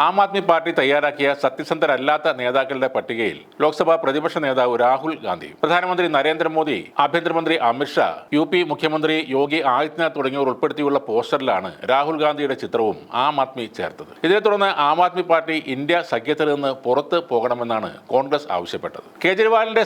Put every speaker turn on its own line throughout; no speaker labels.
Aam Aadmi party തയ്യാറാക്കിയ സത്യസന്ധരല്ലാത്ത നേതാക്കളുടെ പട്ടികയിൽ ലോക്സഭാ പ്രതിപക്ഷ നേതാവ് രാഹുൽ ഗാന്ധി, പ്രധാനമന്ത്രി നരേന്ദ്രമോദി, ആഭ്യന്തരമന്ത്രി അമിത്ഷാ, യു.പി. മുഖ്യമന്ത്രി യോഗി ആദിത്യനാഥ് തുടങ്ങിയവർ ഉൾപ്പെടുത്തിയുള്ള പോസ്റ്ററിലാണ് രാഹുൽ ഗാന്ധിയുടെ ചിത്രവും ആം ആദ്മി ചേർത്തത്. ഇതിനെ തുടർന്ന് ആം ആദ്മി പാർട്ടി ഇന്ത്യ സഖ്യത്തിൽ നിന്ന് പുറത്ത് പോകണമെന്നാണ് കോൺഗ്രസ് ആവശ്യപ്പെട്ടത്. കേജ്രിവാളിന്റെ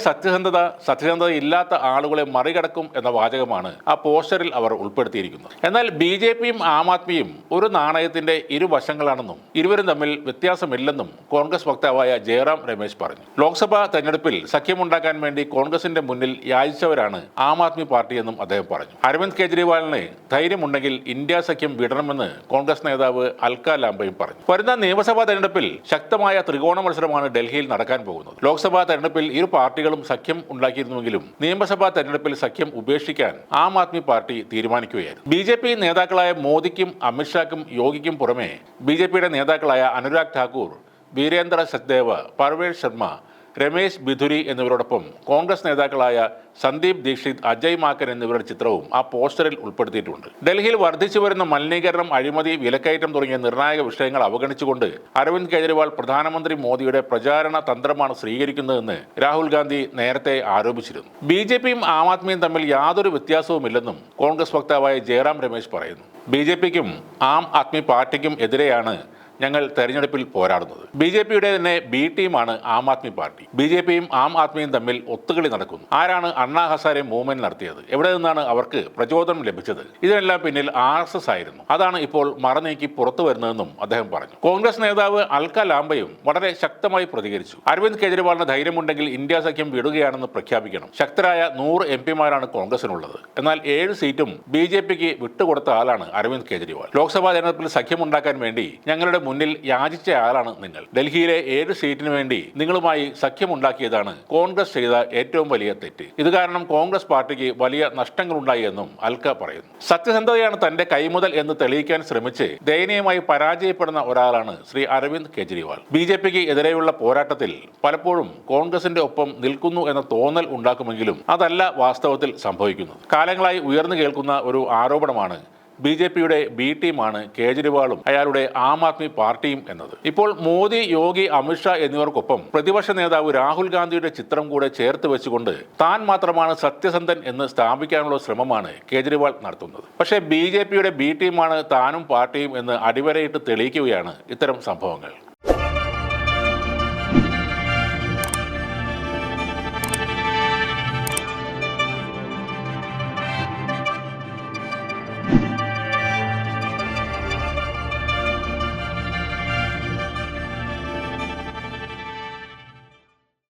സത്യസന്ധതയില്ലാത്ത ആളുകളെ മറികടക്കും എന്ന വാചകമാണ് ആ പോസ്റ്ററിൽ അവർ ഉൾപ്പെടുത്തിയിരിക്കുന്നത്. എന്നാൽ ബി.ജെ.പിയും ആം ആദ്മിയും ഒരു നാണയത്തിന്റെ ഇരുവശങ്ങളാണെന്നും ഇരുവരും തമ്മിൽ വ്യത്യാസമില്ലെന്നും കോൺഗ്രസ് വക്താവായ ജയറാം രമേശ് പറഞ്ഞു. ലോക്സഭാ തെരഞ്ഞെടുപ്പിൽ സഖ്യമുണ്ടാക്കാൻ വേണ്ടി കോൺഗ്രസിന്റെ മുന്നിൽ യാചിച്ചവരാണ് ആം ആദ്മി പാർട്ടിയെന്നും അദ്ദേഹം പറഞ്ഞു. അരവിന്ദ് കെജ്രിവാളിന് ധൈര്യമുണ്ടെങ്കിൽ ഇന്ത്യ സഖ്യം വിടണമെന്ന് കോൺഗ്രസ് നേതാവ് അൽക്ക ലാംബയും പറഞ്ഞു. വരുന്ന നിയമസഭാ തെരഞ്ഞെടുപ്പിൽ ശക്തമായ ത്രികോണ മത്സരമാണ് ഡൽഹിയിൽ നടക്കാൻ പോകുന്നത്. ലോക്സഭാ തെരഞ്ഞെടുപ്പിൽ ഇരു പാർട്ടികളും സഖ്യം ഉണ്ടാക്കിയിരുന്നുവെങ്കിലും നിയമസഭാ തെരഞ്ഞെടുപ്പിൽ സഖ്യം ഉപേക്ഷിക്കാൻ ആം ആദ്മി പാർട്ടി തീരുമാനിക്കുകയായിരുന്നു. ബി.ജെ.പി നേതാക്കളായ മോദിക്കും അമിത്ഷാക്കും യോഗിക്കും പുറമെ ബി.ജെ.പിയുടെ നേതാക്കളായ അനുരാഗ് ഠാക്കൂർ, വീരേന്ദ്ര സച്ദേവ, പർവേഷ് ശർമ്മ, രമേശ് ബിധുരി എന്നിവരോടൊപ്പം കോൺഗ്രസ് നേതാക്കളായ സന്ദീപ് ദീക്ഷിത്, അജയ് മാക്കൻ എന്നിവരുടെ ചിത്രവും ആ പോസ്റ്ററിൽ ഉൾപ്പെടുത്തിയിട്ടുണ്ട്. ഡൽഹിയിൽ വർദ്ധിച്ചു വരുന്ന മലിനീകരണം, അഴിമതി, വിലക്കയറ്റം തുടങ്ങിയ നിർണായക വിഷയങ്ങൾ അവഗണിച്ചുകൊണ്ട് അരവിന്ദ് കെജ്രിവാൾ പ്രധാനമന്ത്രി മോദിയുടെ പ്രചാരണ തന്ത്രമാണ് സ്വീകരിക്കുന്നതെന്ന് രാഹുൽ ഗാന്ധി നേരത്തെ ആരോപിച്ചിരുന്നു. ബി.ജെ.പിയും ആം ആദ്മിയും തമ്മിൽ യാതൊരു വ്യത്യാസവുമില്ലെന്നും കോൺഗ്രസ് വക്താവായ ജയറാം രമേശ് പറയുന്നു. ബി.ജെ.പിക്കും ആം ആദ്മി പാർട്ടിക്കും എതിരെയാണ് ഞങ്ങൾ തെരഞ്ഞെടുപ്പിൽ പോരാടുന്നത്. ബി.ജെ.പിയുടെ തന്നെ ബി ടീമാണ് ആം ആദ്മി പാർട്ടി. ബി.ജെ.പിയും ആം ആദ്മിയും തമ്മിൽ ഒത്തുകളി നടക്കുന്നു. ആരാണ് അണ്ണാ ഹസാരെ മൂവ്മെന്റ് നടത്തിയത്? എവിടെ നിന്നാണ് അവർക്ക് പ്രചോദനം ലഭിച്ചത്? ഇതിനെല്ലാം പിന്നിൽ RSS ആയിരുന്നു. അതാണ് ഇപ്പോൾ മറനീക്കി പുറത്തു വരുന്നതെന്നും അദ്ദേഹം പറഞ്ഞു. കോൺഗ്രസ് നേതാവ് അൽക്ക ലാംബയും വളരെ ശക്തമായി പ്രതികരിച്ചു. അരവിന്ദ് കെജ്രിവാളിന് ധൈര്യമുണ്ടെങ്കിൽ ഇന്ത്യ സഖ്യം വിടുകയാണെന്ന് പ്രഖ്യാപിക്കണം. ശക്തരായ 100 MP കോൺഗ്രസിനുള്ളത്. എന്നാൽ 7 സീറ്റും ബി.ജെ.പിക്ക് വിട്ടുകൊടുത്ത ആളാണ് അരവിന്ദ് കെജ്രിവാൾ. ലോക്സഭാ തെരഞ്ഞെടുപ്പിൽ സഖ്യമുണ്ടാക്കാൻ വേണ്ടി ഞങ്ങളുടെ മുന്നിൽ യാചിച്ച ആളാണ് നിങ്ങൾ. ഡൽഹിയിലെ 7 സീറ്റിന് വേണ്ടി നിങ്ങളുമായി സഖ്യമുണ്ടാക്കിയതാണ് കോൺഗ്രസ് ചെയ്ത ഏറ്റവും വലിയ തെറ്റ്. ഇത് കാരണം കോൺഗ്രസ് പാർട്ടിക്ക് വലിയ നഷ്ടങ്ങളുണ്ടായി എന്നും അൽക്ക പറയുന്നു. സത്യസന്ധതയാണ് തന്റെ കൈമുതൽ എന്ന് തെളിയിക്കാൻ ശ്രമിച്ച് ദയനീയമായി പരാജയപ്പെടുന്ന ഒരാളാണ് ശ്രീ അരവിന്ദ് കെജ്രിവാൾ. ബി.ജെ.പിക്ക് എതിരെയുള്ള പോരാട്ടത്തിൽ പലപ്പോഴും കോൺഗ്രസിന്റെ ഒപ്പം നിൽക്കുന്നു എന്ന തോന്നൽ ഉണ്ടാക്കുമെങ്കിലും അതല്ല വാസ്തവത്തിൽ സംഭവിക്കുന്നത്. കാലങ്ങളായി ഉയർന്നു കേൾക്കുന്ന ഒരു ആരോപണമാണ് ബി.ജെ.പിയുടെ ബി ടീമാണ് കേജ്രിവാളും അയാളുടെ ആം ആദ്മി പാർട്ടിയും എന്നത്. ഇപ്പോൾ മോദി, യോഗി, അമിത്ഷാ എന്നിവർക്കൊപ്പം പ്രതിപക്ഷ നേതാവ് രാഹുൽ ഗാന്ധിയുടെ ചിത്രം കൂടെ ചേർത്ത് വെച്ചുകൊണ്ട് താൻ മാത്രമാണ് സത്യസന്ധൻ എന്ന് സ്ഥാപിക്കാനുള്ള ശ്രമമാണ് കേജ്രിവാൾ നടത്തുന്നത്. പക്ഷേ ബി.ജെ.പിയുടെ ബി ടീമാണ് താനും പാർട്ടിയും എന്ന് അടിവരയിട്ട് തെളിയിക്കുകയാണ് ഇത്തരം സംഭവങ്ങൾ.